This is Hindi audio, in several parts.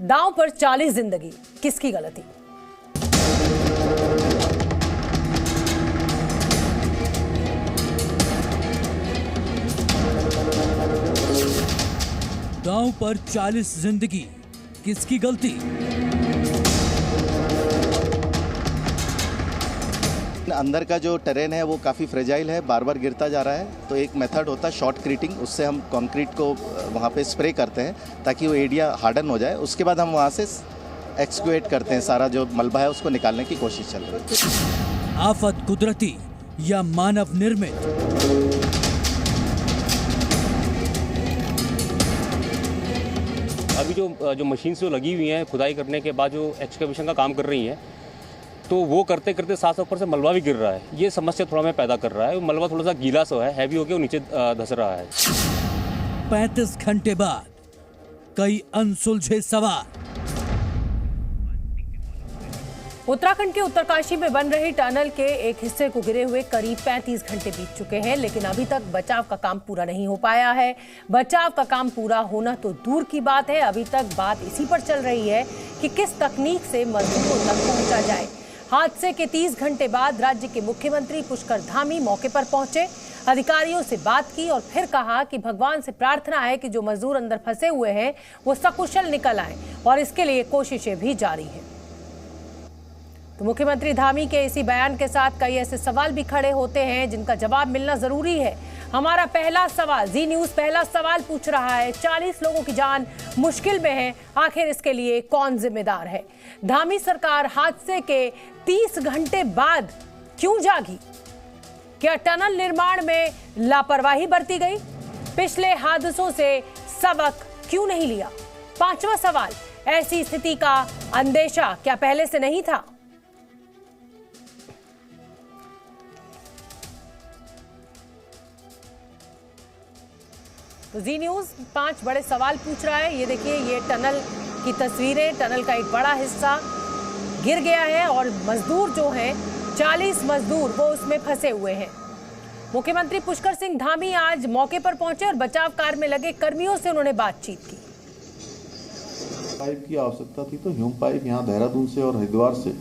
दांव पर 40 जिंदगी, किसकी गलती? दांव पर 40 जिंदगी, किसकी गलती? अंदर का जो टेरेन है वो काफ़ी फ्रेजाइल है, बार बार गिरता जा रहा है। तो एक मेथड होता है शॉर्ट क्रीटिंग, उससे हम कंक्रीट को वहाँ पे स्प्रे करते हैं ताकि वो एरिया हार्डन हो जाए। उसके बाद हम वहाँ से एक्सक्यूएट करते हैं, सारा जो मलबा है उसको निकालने की कोशिश चल रही है। आफत कुदरती या मानव निर्मित? अभी जो मशीन से लगी हुई हैं खुदाई करने के बाद जो एक्सकवेशन का काम कर रही हैं, तो वो करते करते साथ ऊपर से मलबा भी गिर रहा है। ये समस्या थोड़ा मैं पैदा कर रहा है। मलबा थोड़ा सा गीला सा है, हैवी होकर नीचे धंस रहा है। 35 घंटे बाद कई अनसुलझे सवाल। उत्तराखंड के उत्तरकाशी में बन रही टनल के एक हिस्से को गिरे हुए करीब 35 घंटे बीत चुके हैं, लेकिन अभी तक बचाव का काम पूरा नहीं हो पाया है। बचाव का काम पूरा होना तो दूर की बात है, अभी तक बात इसी पर चल रही है कि किस तकनीक से मजदूरों तक पहुंचा जाए। हादसे के 30 घंटे बाद राज्य के मुख्यमंत्री पुष्कर धामी मौके पर पहुंचे, अधिकारियों से बात की और फिर कहा कि भगवान से प्रार्थना है कि जो मजदूर अंदर फंसे हुए हैं वो सकुशल निकल आए और इसके लिए कोशिशें भी जारी हैं। तो मुख्यमंत्री धामी के इसी बयान के साथ कई ऐसे सवाल भी खड़े होते हैं जिनका जवाब मिलना जरूरी है। हमारा पहला सवाल, जी न्यूज पहला सवाल पूछ रहा है, 40 लोगों की जान मुश्किल में है, आखिर इसके लिए कौन जिम्मेदार है? धामी सरकार हादसे के 30 घंटे बाद क्यों जागी? क्या टनल निर्माण में लापरवाही बरती गई? पिछले हादसों से सबक क्यों नहीं लिया? पांचवा सवाल, ऐसी स्थिति का अंदेशा क्या पहले से नहीं था? तो जी न्यूज 5 बड़े सवाल पूछ रहा है। ये देखिए, ये टनल की तस्वीरें, टनल का एक बड़ा हिस्सा गिर गया है और मजदूर जो हैं 40 मजदूर वो उसमें फंसे हुए हैं। मुख्यमंत्री पुष्कर सिंह धामी आज मौके पर पहुंचे और बचाव कार्य में लगे कर्मियों से उन्होंने बातचीत की। पाइप की आवश्यकता थी तो ह्यूम पाइप यहाँ देहरादून से और हरिद्वार से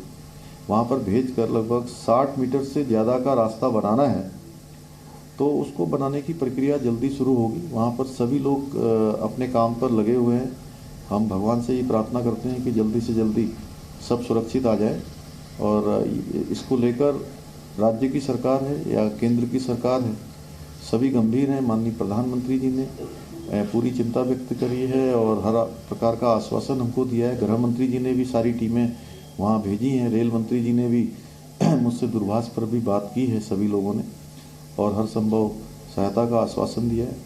वहाँ पर भेज कर लगभग 60 मीटर से ज़्यादा का रास्ता बनाना है, तो उसको बनाने की प्रक्रिया जल्दी शुरू होगी। वहाँ पर सभी लोग अपने काम पर लगे हुए हैं। हम भगवान से ये प्रार्थना करते हैं कि जल्दी से जल्दी सब सुरक्षित आ जाए और इसको लेकर राज्य की सरकार है या केंद्र की सरकार है, सभी गंभीर हैं। माननीय प्रधानमंत्री जी ने पूरी चिंता व्यक्त करी है और हर प्रकार का आश्वासन हमको दिया है। गृह मंत्री जी ने भी सारी टीमें वहाँ भेजी हैं, रेल मंत्री जी ने भी मुझसे दूरभाष पर भी बात की है सभी लोगों ने और हर संभव सहायता का आश्वासन दिया है।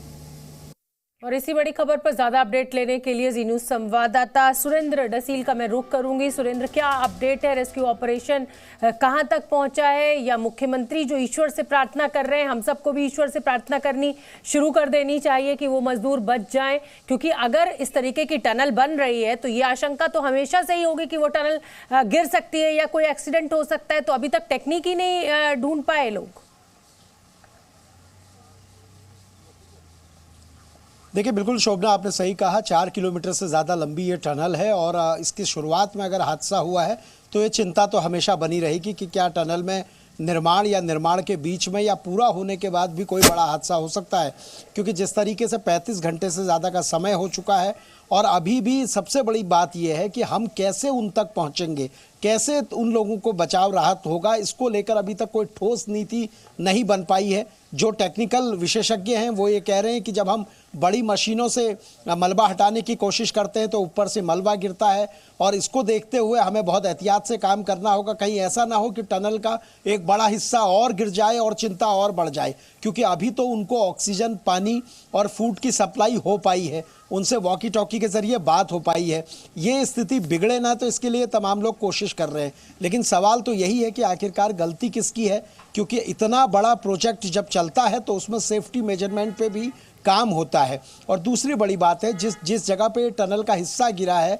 और इसी बड़ी खबर पर ज्यादा अपडेट लेने के लिए जी न्यूज संवाददाता सुरेंद्र डसील का मैं रुख करूंगी। सुरेंद्र, क्या अपडेट है? रेस्क्यू ऑपरेशन कहां तक पहुंचा है? या मुख्यमंत्री जो ईश्वर से प्रार्थना कर रहे हैं, हम सबको भी ईश्वर से प्रार्थना करनी शुरू कर देनी चाहिए कि वो मजदूर बच जाएं, क्योंकि अगर इस तरीके की टनल बन रही है तो ये आशंका तो हमेशा से ही होगी कि वो टनल गिर सकती है या कोई एक्सीडेंट हो सकता है। तो अभी तक टेक्निक ही नहीं ढूंढ पाए लोग। देखिए, बिल्कुल शोभना, आपने सही कहा। 4 किलोमीटर से ज़्यादा लंबी ये टनल है और इसकी शुरुआत में अगर हादसा हुआ है तो ये चिंता तो हमेशा बनी रहेगी कि क्या टनल में निर्माण या निर्माण के बीच में या पूरा होने के बाद भी कोई बड़ा हादसा हो सकता है, क्योंकि जिस तरीके से 35 घंटे से ज़्यादा का समय हो चुका है और अभी भी सबसे बड़ी बात यह है कि हम कैसे उन तक पहुंचेंगे, कैसे उन लोगों को बचाव राहत होगा, इसको लेकर अभी तक कोई ठोस नीति नहीं बन पाई है। जो टेक्निकल विशेषज्ञ हैं वो ये कह रहे हैं कि जब हम बड़ी मशीनों से मलबा हटाने की कोशिश करते हैं तो ऊपर से मलबा गिरता है और इसको देखते हुए हमें बहुत एहतियात से काम करना होगा। कहीं ऐसा ना हो कि टनल का एक बड़ा हिस्सा और गिर जाए और चिंता और बढ़ जाए, क्योंकि अभी तो उनको ऑक्सीजन, पानी और फूड की सप्लाई हो पाई है, उनसे वॉकी टॉकी के जरिए बात हो पाई है। ये स्थिति बिगड़े ना, तो इसके लिए तमाम लोग कोशिश कर रहे हैं। लेकिन सवाल तो यही है कि आखिरकार गलती किसकी है, क्योंकि इतना बड़ा प्रोजेक्ट जब चलता है तो उसमें सेफ्टी मेजरमेंट पे भी काम होता है। और दूसरी बड़ी बात है, जिस जगह पे टनल का हिस्सा गिरा है,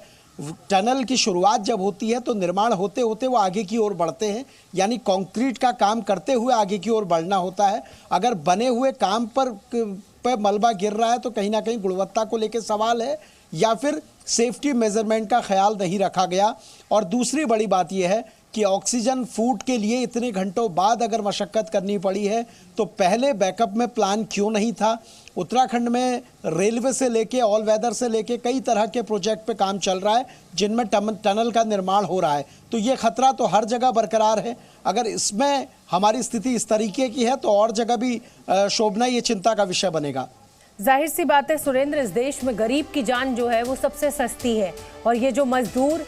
टनल की शुरुआत जब होती है तो निर्माण होते होते वो आगे की ओर बढ़ते हैं, यानी कंक्रीट का काम करते हुए आगे की ओर बढ़ना होता है। अगर बने हुए काम पर मलबा गिर रहा है तो कहीं ना कहीं गुणवत्ता को लेकर सवाल है या फिर सेफ्टी मेजरमेंट का ख्याल नहीं रखा गया। और दूसरी बड़ी बात यह है कि ऑक्सीजन फूट के लिए इतने घंटों बाद अगर मशक्कत करनी पड़ी है तो पहले बैकअप में प्लान क्यों नहीं था। उत्तराखंड में रेलवे से लेके ऑल वेदर से लेके कई तरह के प्रोजेक्ट पे काम चल रहा है जिनमें टनल का निर्माण हो रहा है, तो ये खतरा तो हर जगह बरकरार है। अगर इसमें हमारी स्थिति इस तरीके की है तो और जगह भी शोभना ये चिंता का विषय बनेगा। जाहिर सी बात है सुरेंद्र, इस देश में गरीब की जान जो है वो सबसे सस्ती है, और ये जो मजदूर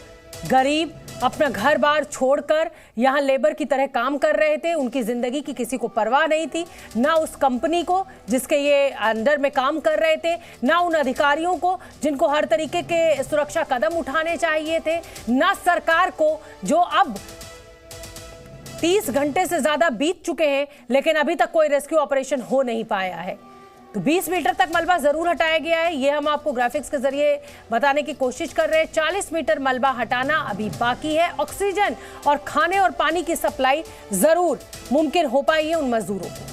गरीब अपना घर बार छोड़कर यहाँ लेबर की तरह काम कर रहे थे, उनकी जिंदगी की किसी को परवाह नहीं थी, ना उस कंपनी को जिसके ये अंडर में काम कर रहे थे, ना उन अधिकारियों को जिनको हर तरीके के सुरक्षा कदम उठाने चाहिए थे, ना सरकार को जो अब 30 घंटे से ज्यादा बीत चुके हैं लेकिन अभी तक कोई रेस्क्यू ऑपरेशन हो नहीं पाया है। तो 20 मीटर तक मलबा जरूर हटाया गया है, ये हम आपको ग्राफिक्स के जरिए बताने की कोशिश कर रहे हैं। 40 मीटर मलबा हटाना अभी बाकी है। ऑक्सीजन और खाने और पानी की सप्लाई जरूर मुमकिन हो पाई है उन मजदूरों को।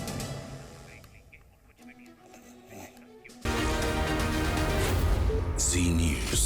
Zee News।